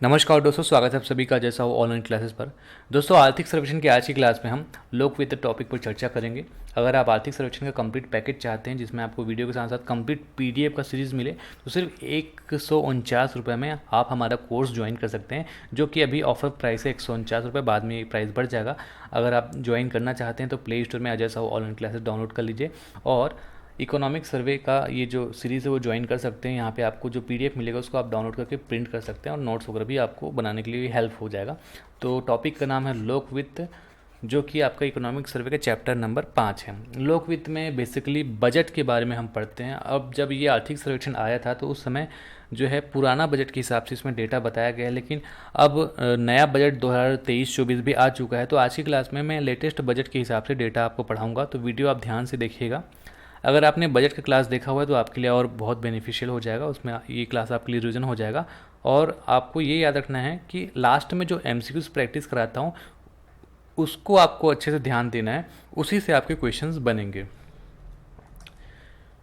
नमस्कार दोस्तों, स्वागत है आप सभी का जैसा हो ऑनलाइन क्लासेस पर। दोस्तों, आर्थिक सर्वेक्षण की आज की क्लास में हम लोक वित्त टॉपिक पर चर्चा करेंगे। अगर आप आर्थिक सर्वेक्षण का कंप्लीट पैकेज चाहते हैं जिसमें आपको वीडियो के साथ साथ कंप्लीट पीडीएफ का सीरीज़ मिले तो सिर्फ 149 रुपये में आप हमारा कोर्स ज्वाइन कर सकते हैं, जो कि अभी ऑफर प्राइस है 149 रुपये। बाद में ये प्राइस बढ़ जाएगा। अगर आप ज्वाइन करना चाहते हैं तो प्ले स्टोर में Ajay Sahu online classes download कर लीजिए और इकोनॉमिक सर्वे का ये जो सीरीज़ है वो ज्वाइन कर सकते हैं। यहाँ पे आपको जो पीडीएफ मिलेगा उसको आप डाउनलोड करके प्रिंट कर सकते हैं और नोट्स वगैरह भी आपको बनाने के लिए हेल्प हो जाएगा। तो टॉपिक का नाम है लोक वित्त, जो कि आपका इकोनॉमिक सर्वे का चैप्टर नंबर 5 है। लोक वित्त में बेसिकली बजट के बारे में हम पढ़ते हैं। अब जब ये आर्थिक सर्वेक्षण आया था तो उस समय जो है पुराना बजट के हिसाब से इसमें डेटा बताया गया है, लेकिन अब नया बजट 2023-24 भी आ चुका है। तो आज की क्लास में मैं लेटेस्ट बजट के हिसाब से डेटा आपको पढ़ाऊँगा, तो वीडियो आप ध्यान से देखिएगा। अगर आपने बजट का क्लास देखा हुआ है तो आपके लिए और बहुत बेनिफिशियल हो जाएगा, उसमें ये क्लास आपके लिए रिवीजन हो जाएगा। और आपको ये याद रखना है कि लास्ट में जो एमसीक्यूज प्रैक्टिस कराता हूँ उसको आपको अच्छे से ध्यान देना है, उसी से आपके क्वेश्चंस बनेंगे।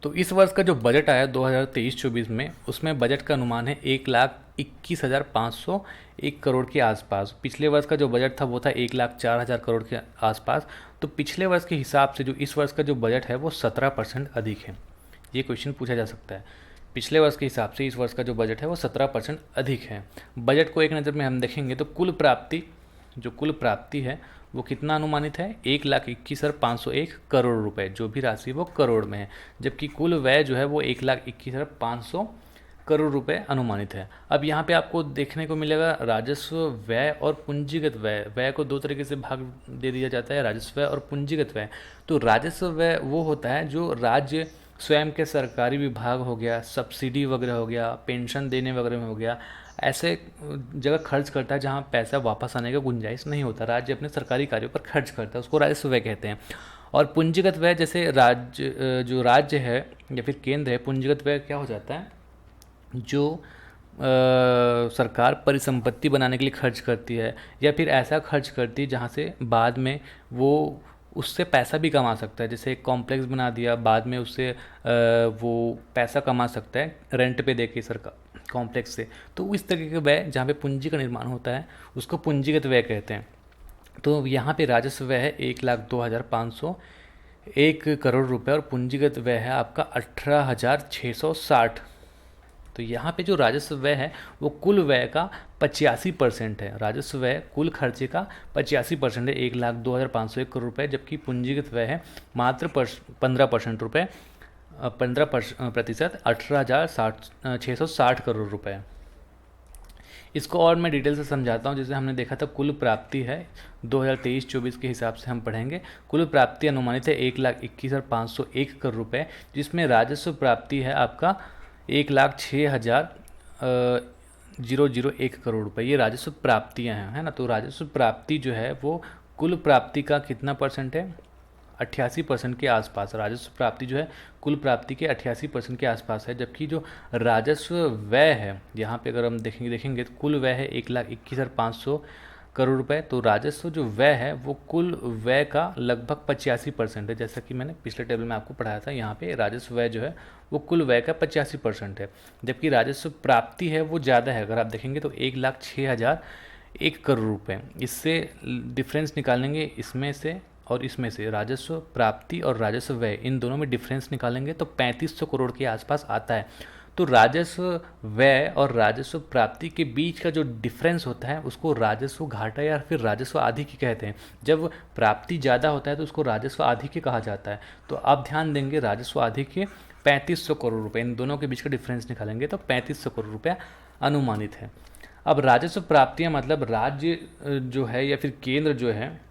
तो इस वर्ष का जो बजट आया 2023-24 में, उसमें बजट का अनुमान है 1,21,501 करोड़ के आसपास। पिछले वर्ष का जो बजट था वो था 1,04,000 करोड़ के आसपास। तो पिछले वर्ष के हिसाब से जो इस वर्ष का जो बजट है वो 17% अधिक है। ये क्वेश्चन पूछा जा सकता है। पिछले वर्ष के हिसाब से इस वर्ष का जो बजट है वो 17% अधिक है। बजट को एक नज़र में हम देखेंगे तो कुल प्राप्ति है वो कितना अनुमानित है, 1,21,501 करोड़ रुपए। जो भी राशि वो करोड़ में है, जबकि कुल व्यय जो है वो 1,21,500 करोड़ रुपए अनुमानित है। अब यहाँ पे आपको देखने को मिलेगा राजस्व व्यय और पूंजीगत व्यय। व्यय को दो तरीके से भाग दे दिया जाता है, राजस्व व्यय और पूंजीगत व्यय। तो राजस्व व्यय वो होता है जो राज्य स्वयं के सरकारी विभाग हो गया, सब्सिडी वगैरह हो गया, पेंशन देने वगैरह में हो गया, ऐसे जगह खर्च करता है जहाँ पैसा वापस आने का गुंजाइश नहीं होता। राज्य अपने सरकारी कार्यों पर खर्च करता है, उसको राजस्व व्यय कहते हैं। और पूंजीगत व्यय जैसे जो राज्य है या फिर केंद्र है, पूंजीगत व्यय क्या हो जाता है, जो सरकार परिसंपत्ति बनाने के लिए खर्च करती है या फिर ऐसा खर्च करती है जहाँ से बाद में वो उससे पैसा भी कमा सकता है। जैसे एक कॉम्प्लेक्स बना दिया, बाद में उससे वो पैसा कमा सकता है रेंट पे देके सरकार कॉम्प्लेक्स से। तो इस तरीके के व्यय जहाँ पे पूंजी का निर्माण होता है उसको पूंजीगत व्यय कहते हैं। तो यहाँ पे राजस्व व्यय है 1,02,501 करोड़ रुपए और पूंजीगत व्यय है आपका 18,660। तो यहाँ पे जो राजस्व व्यय है वो कुल व्यय का 85% है। राजस्व व्यय कुल खर्चे का 85% है, 1,02,501 करोड़ रुपए, जबकि पूंजीगत व्यय है मात्र 15% रुपये, 15% 18,660 करोड़ रुपए। इसको और मैं डिटेल से समझाता हूँ। जैसे हमने देखा था कुल प्राप्ति है 2023-24 के हिसाब से हम पढ़ेंगे। कुल प्राप्ति अनुमानित है 1,21,501 करोड़ रुपए, जिसमें राजस्व प्राप्ति है आपका 1,06,001 करोड़ रुपए। ये राजस्व प्राप्तियाँ हैं, है ना। तो राजस्व प्राप्ति जो है वो कुल प्राप्ति का कितना परसेंट है, 88% के आसपास। राजस्व प्राप्ति जो है कुल प्राप्ति के 88% के आसपास है। जबकि जो राजस्व व्यय है, यहाँ पे अगर हम देखेंगे तो कुल व्यय है 1,21,500 करोड़ रुपए। तो राजस्व जो व्यय है वो कुल व्यय का लगभग 85% है। जैसा कि मैंने पिछले टेबल में आपको पढ़ाया था, यहाँ पे राजस्व व्यय जो है वो कुल व्यय का 85% है, जबकि राजस्व प्राप्ति है वो ज़्यादा है। अगर आप देखेंगे तो 1,06,001 करोड़ रुपए। इससे डिफरेंस निकालेंगे, इसमें से और इसमें से राजस्व प्राप्ति और राजस्व व्यय, इन दोनों में डिफरेंस निकालेंगे तो 3,500 करोड़ के आसपास आता है। तो राजस्व व्यय और राजस्व प्राप्ति के बीच का जो डिफरेंस होता है उसको राजस्व घाटा या फिर राजस्व आधिक्य कहते हैं। जब प्राप्ति ज़्यादा होता है तो उसको राजस्व आधिक्य कहा जाता है। तो आप ध्यान देंगे, राजस्व आधिक्य 3,500 करोड़ रुपए, इन दोनों के बीच का डिफरेंस निकालेंगे तो 3,500 करोड़ रुपया अनुमानित है। अब राजस्व प्राप्तियाँ मतलब राज्य जो है या फिर केंद्र जो है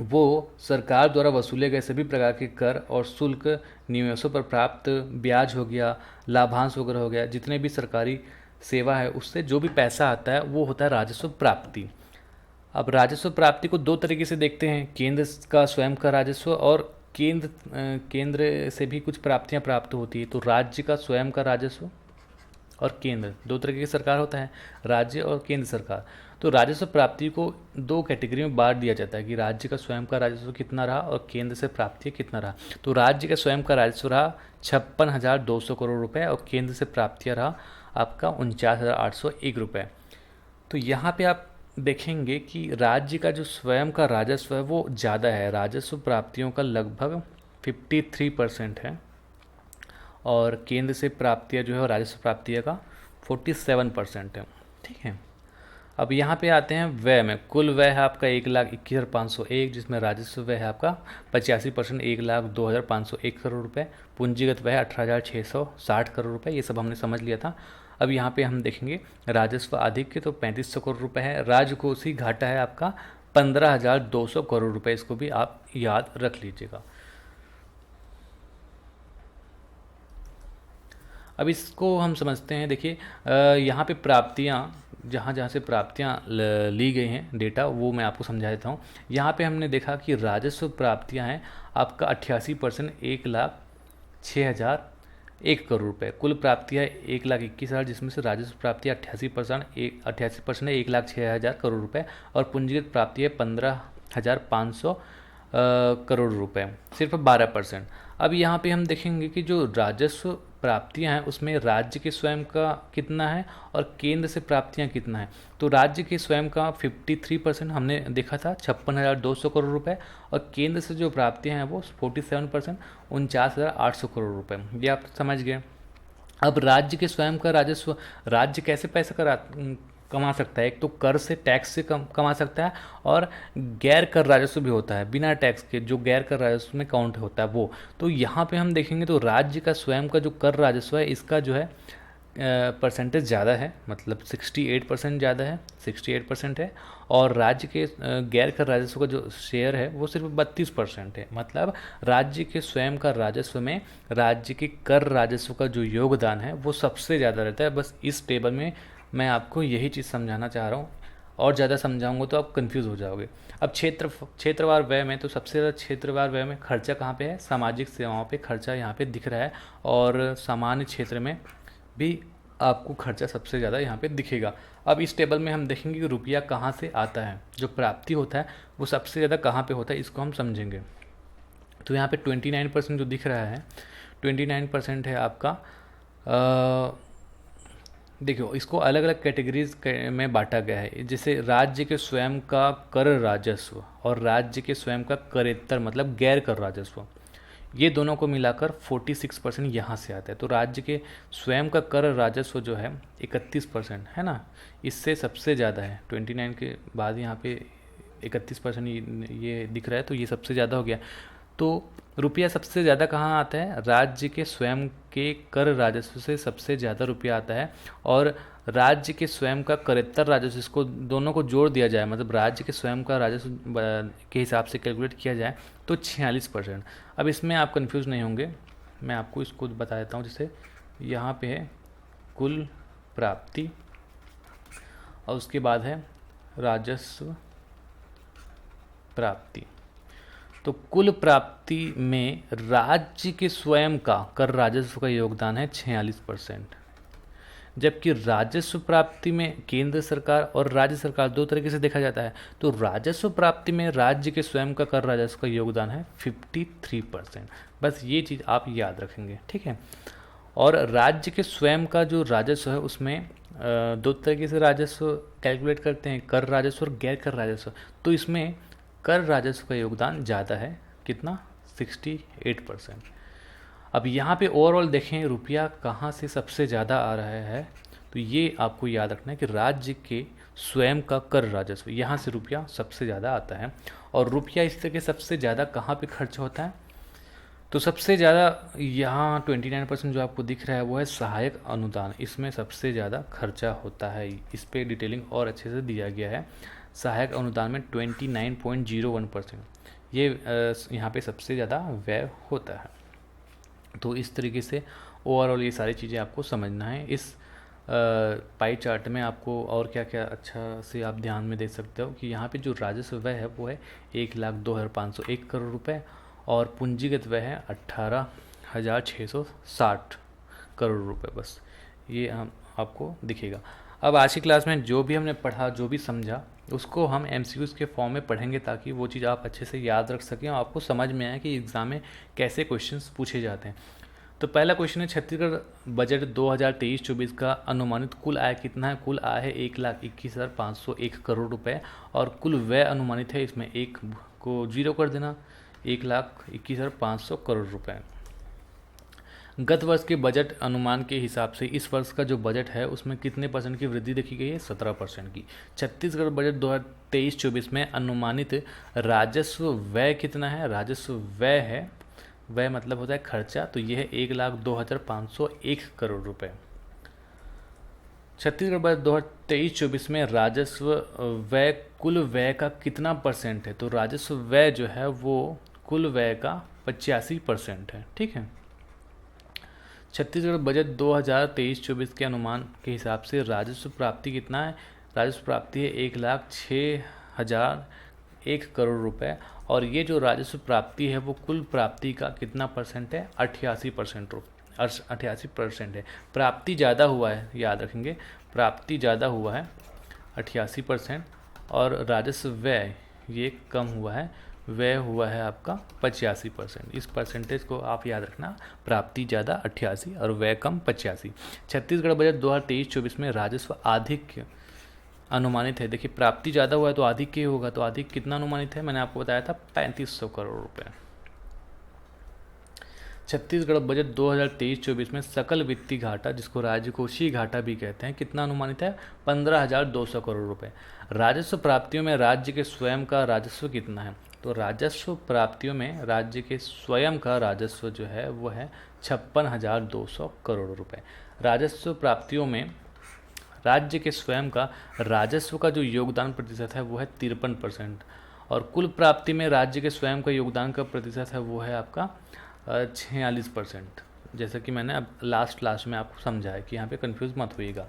वो सरकार द्वारा वसूले गए सभी प्रकार के कर और शुल्क, निवेशों पर प्राप्त ब्याज हो गया, लाभांश वगैरह हो गया, जितने भी सरकारी सेवा है उससे जो भी पैसा आता है वो होता है राजस्व प्राप्ति। अब राजस्व प्राप्ति को दो तरीके से देखते हैं, केंद्र का स्वयं का राजस्व और केंद्र से भी कुछ प्राप्तियां प्राप्त होती है। तो राज्य का स्वयं का राजस्व और केंद्र, दो तरीके की सरकार होता है, राज्य और केंद्र सरकार। तो राजस्व प्राप्ति को दो कैटेगरी में बांट दिया जाता है कि राज्य का स्वयं का राजस्व कितना रहा और केंद्र से प्राप्ति कितना रहा। तो राज्य का स्वयं का राजस्व रहा 56,200 करोड़ रुपए और केंद्र से प्राप्तियाँ रहा आपका 49,801 रुपये। तो यहाँ पे आप देखेंगे कि राज्य का जो स्वयं का राजस्व है वो ज़्यादा है, राजस्व प्राप्तियों का लगभग 53% है, और केंद्र से प्राप्तियाँ जो है राजस्व प्राप्तियाँ का 47% है। ठीक है, अब यहाँ पे आते हैं व्यय में। कुल व्यय है आपका 1,21,501, जिसमें राजस्व व्यय है आपका 85%, 1,02,501 करोड़ रुपए। पूंजीगत व्यय 18,660 करोड़ रुपए। ये सब हमने समझ लिया था। अब यहाँ पे हम देखेंगे राजस्व आधिक्य, तो 3,500 करोड़ रुपए है। राजकोषीय घाटा है आपका 15,200 करोड़ रुपए। इसको भी आप याद रख लीजिएगा। अब इसको हम समझते हैं। देखिए यहाँ पे प्राप्तियाँ, जहाँ जहाँ से प्राप्तियाँ ली गई हैं डेटा, वो मैं आपको समझा देता हूँ। यहाँ पे हमने देखा कि राजस्व प्राप्तियाँ हैं आपका 88%, 1,06,001 करोड़ रुपए। कुल प्राप्तियाँ 1,21,000, जिसमें से राजस्व प्राप्तियाँ 88% है, 1,06,000 करोड़ रुपए, और पूंजीगत प्राप्ति है 15,500 करोड़ रुपए, सिर्फ 12%। अब यहाँ पे हम देखेंगे कि जो राजस्व प्राप्तियां हैं उसमें राज्य के स्वयं का कितना है और केंद्र से प्राप्तियां कितना है। तो राज्य के स्वयं का 53% हमने देखा था, 56,200 करोड़ रुपए, और केंद्र से जो प्राप्तियां हैं वो 47%, 49,800 करोड़ रुपए। ये आप समझ गए। अब राज्य के स्वयं का राजस्व, राज्य कैसे पैसा कमा सकता है? एक तो कर से, टैक्स से कमा सकता है, और गैर कर राजस्व भी होता है, बिना टैक्स के जो गैर कर राजस्व में काउंट होता है वो। तो यहाँ पे हम देखेंगे तो राज्य का स्वयं का जो कर राजस्व है इसका जो है परसेंटेज ज़्यादा है, मतलब 68% ज़्यादा है, 68% है। और राज्य के गैर कर राजस्व का जो शेयर है वो सिर्फ 32% है। मतलब राज्य के स्वयं का राजस्व में राज्य के कर राजस्व का जो योगदान है वो सबसे ज़्यादा रहता है। बस इस टेबल में मैं आपको यही चीज़ समझाना चाह रहा हूँ, और ज़्यादा समझाऊंगा तो आप कंफ्यूज हो जाओगे। अब क्षेत्रवार व्यय में, तो सबसे ज़्यादा क्षेत्रवार व्यय में खर्चा कहाँ पे है? सामाजिक सेवाओं पे खर्चा यहाँ पे दिख रहा है, और सामान्य क्षेत्र में भी आपको खर्चा सबसे ज़्यादा यहाँ पे दिखेगा। अब इस टेबल में हम देखेंगे कि रुपया कहाँ से आता है, जो प्राप्ति होता है वो सबसे ज़्यादा कहाँ पे होता है, इसको हम समझेंगे। तो यहाँ पे 29% जो दिख रहा है, 29% है आपका। देखो, इसको अलग अलग कैटेगरीज में बांटा गया है, जैसे राज्य के स्वयं का कर राजस्व और राज्य के स्वयं का करेत्तर मतलब गैर कर राजस्व, ये दोनों को मिलाकर 46% यहाँ से आता है। तो राज्य के स्वयं का कर राजस्व जो है 31% है ना, इससे सबसे ज़्यादा है। 29 के बाद यहाँ पे 31% ये दिख रहा है, तो ये सबसे ज़्यादा हो गया। तो रुपया सबसे ज़्यादा कहाँ आता है? राज्य के स्वयं के कर राजस्व से सबसे ज़्यादा रुपया आता है, और राज्य के स्वयं का करेत्तर राजस्व, इसको दोनों को जोड़ दिया जाए, मतलब राज्य के स्वयं का राजस्व के हिसाब से कैलकुलेट किया जाए तो 46%। अब इसमें आप कंफ्यूज नहीं होंगे, मैं आपको इसको बता देता हूँ। जैसे यहाँ पे है कुल प्राप्ति, और उसके बाद है राजस्व प्राप्ति। तो कुल प्राप्ति में राज्य के स्वयं का कर राजस्व का योगदान है 46%, जबकि राजस्व प्राप्ति में केंद्र सरकार और राज्य सरकार दो तरीके से देखा जाता है। तो राजस्व प्राप्ति में राज्य के स्वयं का कर राजस्व का योगदान है 53%। बस ये चीज़ आप याद रखेंगे, ठीक है। और राज्य के स्वयं का जो राजस्व है उसमें दो तरीके से राजस्व कैलकुलेट करते हैं, कर राजस्व और गैर कर राजस्व। तो इसमें कर राजस्व का योगदान ज़्यादा है, कितना? 68%। अब यहाँ पे ओवरऑल देखें रुपया कहाँ से सबसे ज़्यादा आ रहा है, तो ये आपको याद रखना है कि राज्य के स्वयं का कर राजस्व, यहाँ से रुपया सबसे ज़्यादा आता है। और रुपया इस तरह के सबसे ज़्यादा कहाँ पे खर्च होता है? तो सबसे ज़्यादा यहाँ 29% जो आपको दिख रहा है वो है सहायक अनुदान, इसमें सबसे ज़्यादा खर्चा होता है। इस पर डिटेलिंग और अच्छे से दिया गया है। सहायक अनुदान में 29.01% ये यहाँ पे सबसे ज़्यादा व्यय होता है। तो इस तरीके से ओवरऑल ये सारी चीज़ें आपको समझना है। इस पाई चार्ट में आपको और क्या क्या अच्छा से आप ध्यान में दे सकते हो कि यहाँ पे जो राजस्व व्यय है वो है 1,02,501 करोड़ रुपए, और पूंजीगत व्यय है 18,660 करोड़ रुपए। बस ये हम आपको दिखेगा। अब आज की क्लास में जो भी हमने पढ़ा, जो भी समझा, उसको हम MCQs के फॉर्म में पढ़ेंगे, ताकि वो चीज़ आप अच्छे से याद रख सकें और आपको समझ में आए कि एग्ज़ाम में कैसे क्वेश्चंस पूछे जाते हैं। तो पहला क्वेश्चन है, छत्तीसगढ़ बजट 2023-24 का अनुमानित कुल आय कितना है? कुल आय है 1,21,501 करोड़ रुपए और कुल व्यय अनुमानित है, इसमें एक को जीरो कर देना, 1,21,500 करोड़ रुपए। गत वर्ष के बजट अनुमान के हिसाब से इस वर्ष का जो बजट है उसमें कितने परसेंट की वृद्धि देखी गई है? 17% की। छत्तीसगढ़ बजट 2023-24 में अनुमानित राजस्व व्यय कितना है? राजस्व व्यय है, व्यय मतलब होता है खर्चा, तो यह है 1,02,501 करोड़ रुपए। छत्तीसगढ़ बजट 2023-24 में राजस्व व्यय कुल व्यय का कितना परसेंट है? तो राजस्व व्यय जो है वो कुल व्यय का 85% है। ठीक है। छत्तीसगढ़ बजट 2023-24 के अनुमान के हिसाब से राजस्व प्राप्ति कितना है? राजस्व प्राप्ति है 1,06,001 करोड़ रुपए और ये जो राजस्व प्राप्ति है वो कुल प्राप्ति का कितना परसेंट है? 88% है। प्राप्ति ज़्यादा हुआ है, याद रखेंगे, प्राप्ति ज़्यादा हुआ है 88% और राजस्व व्यय ये कम हुआ है, व्यय हुआ है आपका 85%। इस परसेंटेज को आप याद रखना, प्राप्ति ज़्यादा 88 और व्यय कम 85। छत्तीसगढ़ बजट 2023-24 में राजस्व अधिक अनुमानित है। देखिए प्राप्ति ज़्यादा हुआ है तो अधिक ही होगा, तो अधिक कितना अनुमानित है? मैंने आपको बताया था 3500 करोड़ रुपए। छत्तीसगढ़ बजट 2023-24 में सकल वित्तीय घाटा, जिसको राजकोषीय घाटा भी कहते हैं, कितना अनुमानित है? 15,200 करोड़ रुपए। राजस्व प्राप्तियों में राज्य के स्वयं का राजस्व कितना है? तो राजस्व प्राप्तियों में राज्य के स्वयं का राजस्व जो है वो है 56,200 करोड़ रुपए। राजस्व प्राप्तियों में राज्य के स्वयं का राजस्व का जो योगदान प्रतिशत है वो है 53% और कुल प्राप्ति में राज्य के स्वयं का योगदान का प्रतिशत है वो है आपका 46%। जैसा कि मैंने अब लास्ट में आपको समझाया कि यहाँ पे कंफ्यूज मत होइएगा।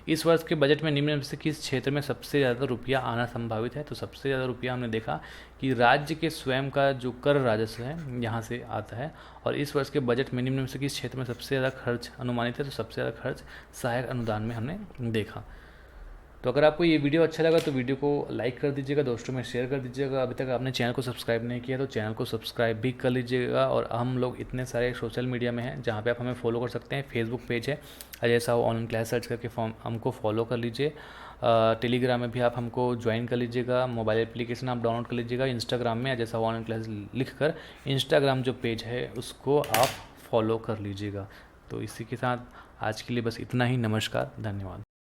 इस वर्ष के बजट में निम्न में से किस क्षेत्र में सबसे ज़्यादा रुपया आना संभावित है? तो सबसे ज़्यादा रुपया हमने देखा कि राज्य के स्वयं का जो कर राजस्व है यहाँ से आता है और इस वर्ष के बजट में निम्न में से किस क्षेत्र में सबसे ज़्यादा खर्च अनुमानित है? तो सबसे ज़्यादा खर्च सहायक अनुदान में हमने देखा। तो अगर आपको ये वीडियो अच्छा लगा तो वीडियो को लाइक कर दीजिएगा, दोस्तों में शेयर कर दीजिएगा। अभी तक आपने चैनल को सब्सक्राइब नहीं किया तो चैनल को सब्सक्राइब भी कर लीजिएगा। और हम लोग इतने सारे सोशल मीडिया में हैं जहाँ पे आप हमें फॉलो कर सकते हैं। फेसबुक पेज है Ajay Sahu online class, search करके हमको फॉलो कर लीजिए। टेलीग्राम में भी आप हमको ज्वाइन कर लीजिएगा, मोबाइल एप्लीकेशन आप डाउनलोड कर लीजिएगा। इंस्टाग्राम में अजय साहू ऑनलाइन क्लास लिख कर इंस्टाग्राम जो पेज है उसको आप फॉलो कर लीजिएगा। तो इसी के साथ आज के लिए बस इतना ही। नमस्कार, धन्यवाद।